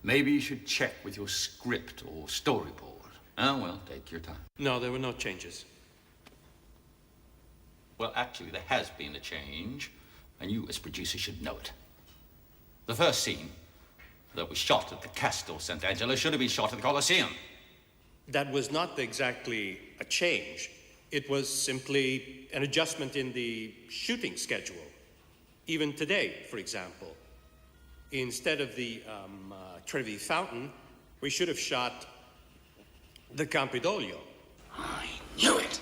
Maybe you should check with your script or storyboard. Oh, well, take your time. No, there were no changes. Well, actually, there has been a change, and you as producer should know it. The first scene that was shot at the Castle St. Angelo should have been shot at the Colosseum. That was not exactly a change. It was simply an adjustment in the shooting schedule. Even today, for example, instead of the Trevi Fountain, we should have shot the Campidoglio. I knew it!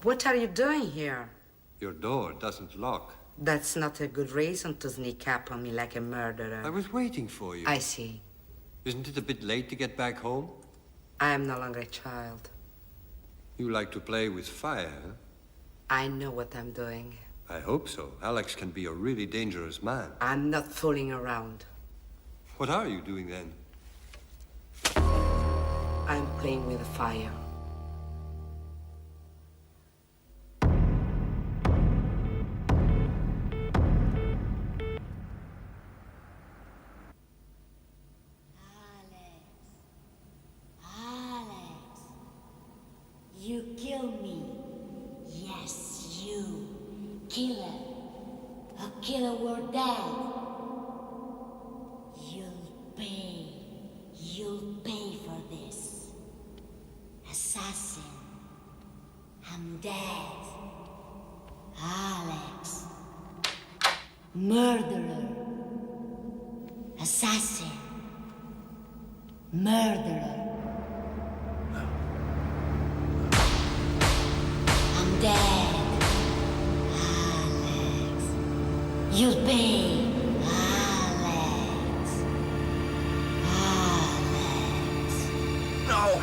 What are you doing here? Your door doesn't lock. That's not a good reason to sneak up on me like a murderer. I was waiting for you. I see. Isn't it a bit late to get back home? I am no longer a child. You like to play with fire, huh? I know what I'm doing. I hope so. Alex can be a really dangerous man. I'm not fooling around. What are you doing then? I'm playing with fire. You kill me. Yes, you. Killer. A killer were dead. You'll pay. You'll pay for this. Assassin. I'm dead. Alex. Murderer. Assassin. Murderer. I'm dead. Alex. You'll pay. Alex. Alex. No!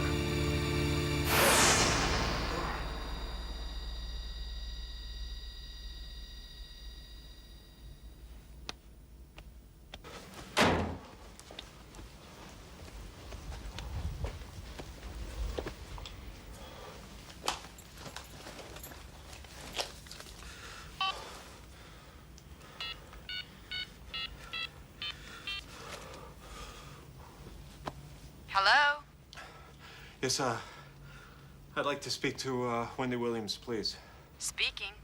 Hello? Yes, I'd like to speak to Wendy Williams, please. Speaking.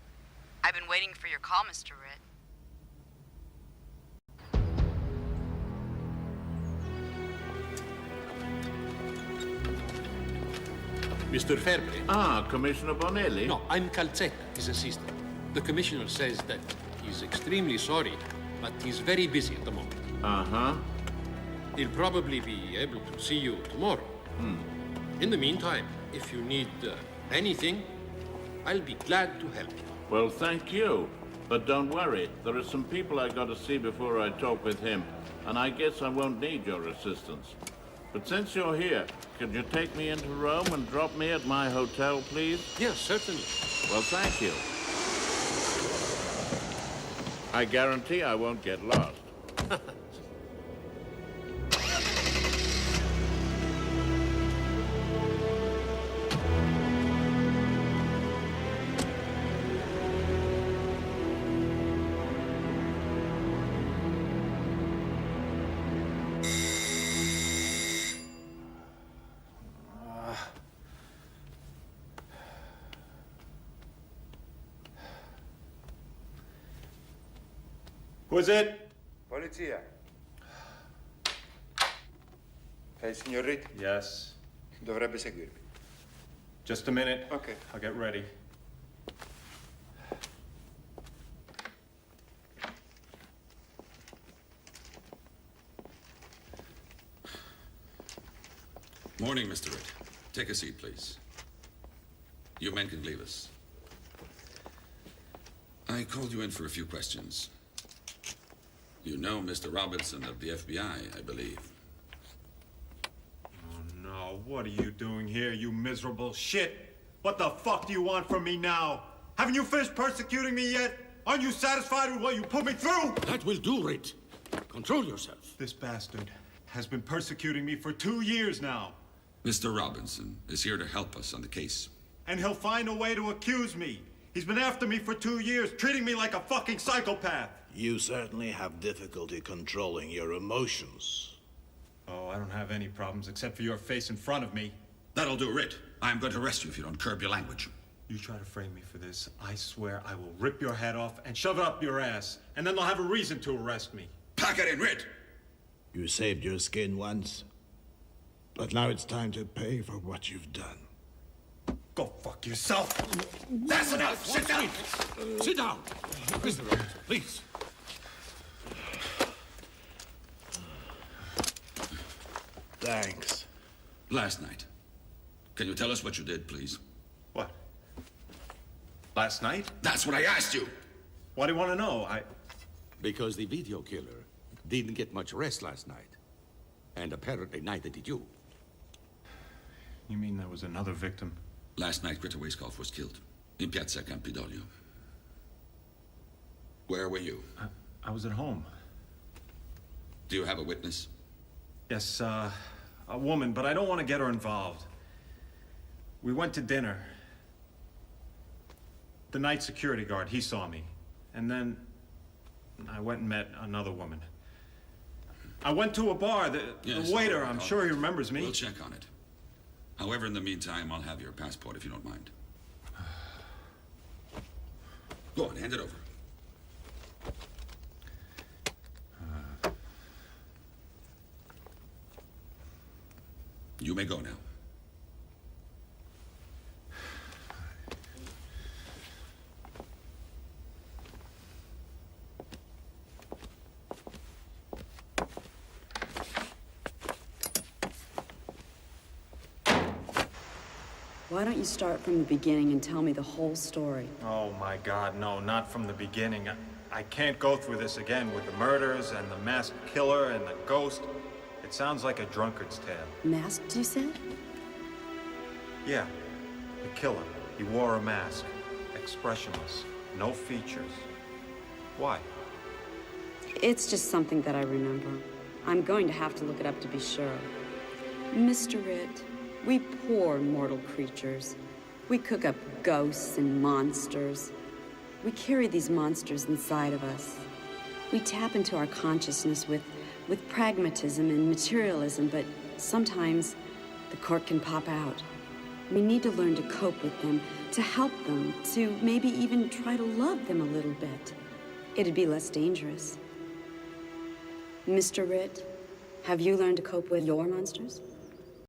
I've been waiting for your call, Mr. Ritt. Mr. Fairbrain. Ah, Commissioner Bonelli? No, I'm Calzetta, his assistant. The commissioner says that he's extremely sorry, but he's very busy at the moment. Uh-huh. He'll probably be able to see you tomorrow. In the meantime, if you need anything, I'll be glad to help you. Well, thank you. But don't worry, there are some people I got to see before I talk with him, and I guess I won't need your assistance. But since you're here, could you take me into Rome and drop me at my hotel, please? Yes, certainly. Well, thank you. I guarantee I won't get lost. Who's it? Polizia. È il signor Reed? Yes. Dovrebbe seguirmi. Just a minute. Okay. I'll get ready. Morning, Mr. Ritt. Take a seat, please. You men can leave us. I called you in for a few questions. You know Mr. Robinson of the FBI, I believe. Oh, no. What are you doing here, you miserable shit? What the fuck do you want from me now? Haven't you finished persecuting me yet? Aren't you satisfied with what you put me through? That will do, Ritt. Control yourself. This bastard has been persecuting me for 2 years now. Mr. Robinson is here to help us on the case. And he'll find a way to accuse me. He's been after me for 2 years, treating me like a fucking psychopath. You certainly have difficulty controlling your emotions. Oh, I don't have any problems except for your face in front of me. That'll do, Ritt. I'm going to arrest you if you don't curb your language. You try to frame me for this, I swear I will rip your head off and shove it up your ass. And then they'll have a reason to arrest me. Pack it in, Ritt! You saved your skin once, but now it's time to pay for what you've done. Go fuck yourself! That's enough! Sit down! Sit down! Mr. Robinson, please. Thanks. Last night. Can you tell us what you did, please? What? Last night? That's what I asked you! Why do you want to know? Because the video killer didn't get much rest last night. And apparently neither did you. You mean there was another victim? Last night, Greta Weiskopf was killed in Piazza Campidoglio. Where were you? I was at home. Do you have a witness? Yes, a woman, but I don't want to get her involved. We went to dinner. The night security guard, he saw me. And then I went and met another woman. I went to a bar. The waiter, I'm sure he remembers me. We'll check on it. However, in the meantime, I'll have your passport if you don't mind. Go on, hand it over. You may go now. Why don't you start from the beginning and tell me the whole story? Oh my God, no, not from the beginning. I can't go through this again with the murders and the masked killer and the ghost. It sounds like a drunkard's tale. Masked, you said? Yeah, the killer. He wore a mask. Expressionless. No features. Why? It's just something that I remember. I'm going to have to look it up to be sure. Mr. Ritt, we poor mortal creatures. We cook up ghosts and monsters. We carry these monsters inside of us. We tap into our consciousness with pragmatism and materialism, but sometimes the cork can pop out. We need to learn to cope with them, to help them, to maybe even try to love them a little bit. It'd be less dangerous. Mr. Ritt, have you learned to cope with your monsters?